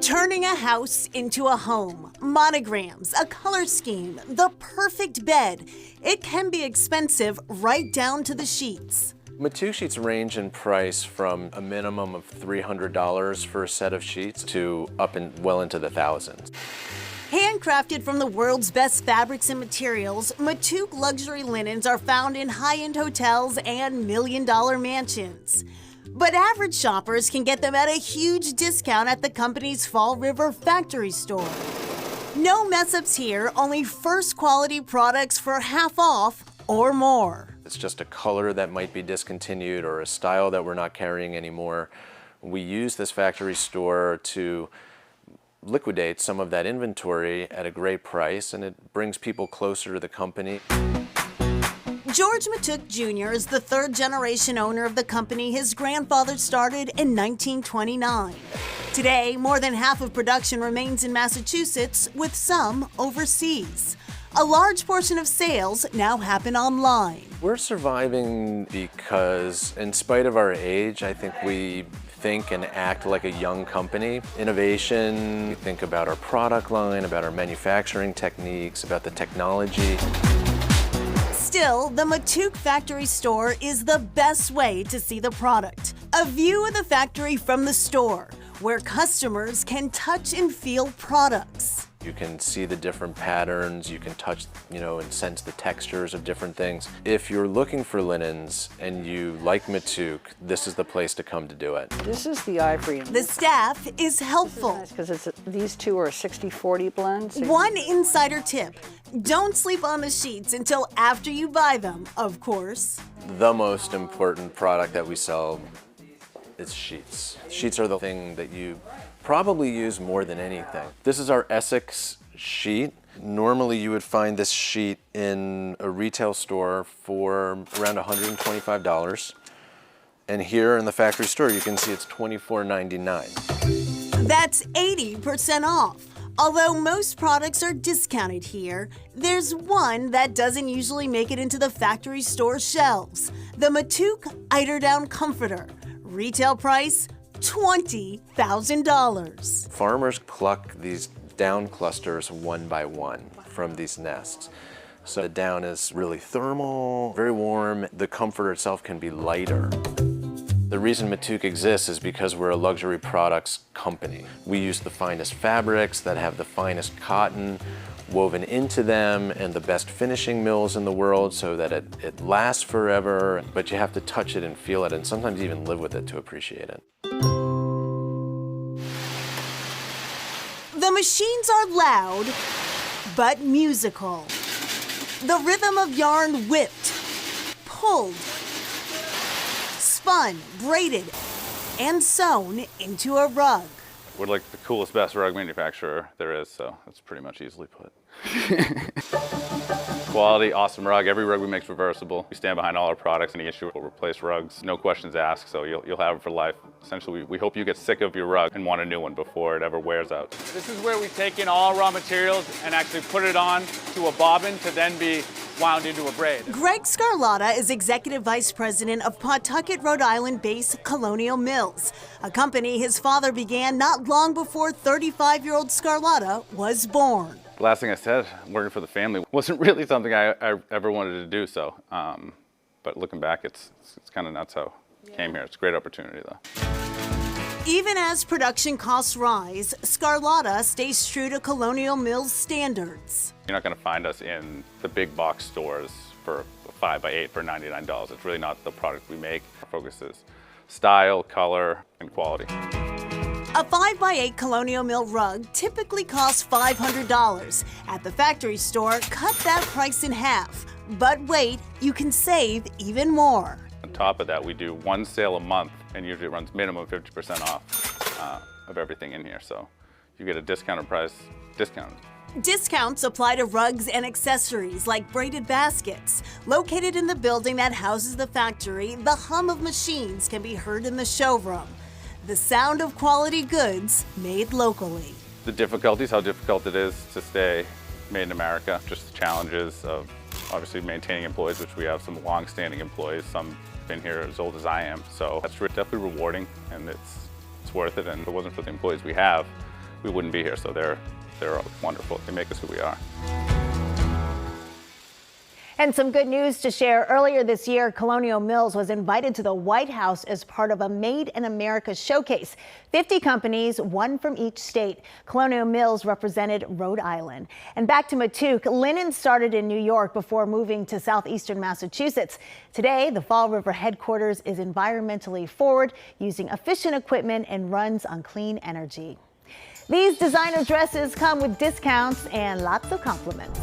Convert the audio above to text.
Turning a house into a home, monograms, a color scheme, the perfect bed. It can be expensive right down to the sheets. Matuk sheets range in price from a minimum of $300 for a set of sheets to up and well into the thousands. Handcrafted from the world's best fabrics and materials, Matuk luxury linens are found in high-end hotels and million-dollar mansions. But average shoppers can get them at a huge discount at the company's Fall River factory store. No mess-ups here, only first-quality products for half off or more. It's just a color that might be discontinued or a style that we're not carrying anymore. We use this factory store to liquidate some of that inventory at a great price, and it brings people closer to the company. George Matuk Jr. is the third-generation owner of the company his grandfather started in 1929. Today, more than half of production remains in Massachusetts, with some overseas. A large portion of sales now happen online. We're surviving because, in spite of our age, I think we think and act like a young company. Innovation, we think about our product line, about our manufacturing techniques, about the technology. Still, the Matuk factory store is the best way to see the product. A view of the factory from the store, where customers can touch and feel products. You can see the different patterns, you can touch, and sense the textures of different things. If you're looking for linens and you like Matuk, this is the place to come to do it. This is the ivory. The staff is helpful. Because these two are 60-40 blends. One insider tip, don't sleep on the sheets until after you buy them, of course. The most important product that we sell is sheets. Sheets are the thing that you probably use more than anything. This is our Essex sheet. Normally you would find this sheet in a retail store for around $125. And here in the factory store you can see it's $24.99. That's 80% off. Although most products are discounted here, there's one that doesn't usually make it into the factory store shelves. The Matuk Eiderdown Comforter. Retail price, $20,000. Farmers pluck these down clusters one by one from these nests. So the down is really thermal, very warm. The comforter itself can be lighter. The reason Matuk exists is because we're a luxury products company. We use the finest fabrics that have the finest cotton woven into them and the best finishing mills in the world so that it lasts forever, but you have to touch it and feel it and sometimes even live with it to appreciate it. The machines are loud, but musical. The rhythm of yarn whipped, pulled, spun, braided, and sewn into a rug. We're like the coolest, best rug manufacturer there is, so that's pretty much easily put. Quality, awesome rug. Every rug we make is reversible. We stand behind all our products. Any issue, we'll replace rugs. No questions asked, so you'll have it for life. Essentially, we hope you get sick of your rug and want a new one before it ever wears out. This is where we take in all raw materials and actually put it on to a bobbin to then be wound into a braid. Greg Scarlotta is Executive Vice President of Pawtucket, Rhode Island-based Colonial Mills, a company his father began not long before 35-year-old Scarlotta was born. The last thing I said, working for the family, wasn't really something I ever wanted to do so. But looking back, it's kind of nuts how I came here. It's a great opportunity, though. Even as production costs rise, Scarlotta stays true to Colonial Mills standards. You're not going to find us in the big box stores for 5x8 for $99. It's really not the product we make. Our focus is style, color, and quality. A 5x8 Colonial Mill rug typically costs $500. At the factory store, cut that price in half. But wait, you can save even more. On top of that, we do one sale a month, and usually it runs minimum 50% off of everything in here. So you get a discounted price, discounted. Discounts apply to rugs and accessories like braided baskets. Located in the building that houses the factory, the hum of machines can be heard in the showroom. The sound of quality goods made locally. The difficulties, how difficult it is to stay made in America, just the challenges of obviously maintaining employees, which we have some long-standing employees, some been here as old as I am. So that's definitely rewarding, and it's worth it. And if it wasn't for the employees we have, we wouldn't be here. So they're wonderful. They make us who we are. And some good news to share. Earlier this year, Colonial Mills was invited to the White House as part of a Made in America showcase. 50 companies, one from each state. Colonial Mills represented Rhode Island. And back to Matouk, linen started in New York before moving to southeastern Massachusetts. Today, the Fall River headquarters is environmentally forward, using efficient equipment and runs on clean energy. These designer dresses come with discounts and lots of compliments.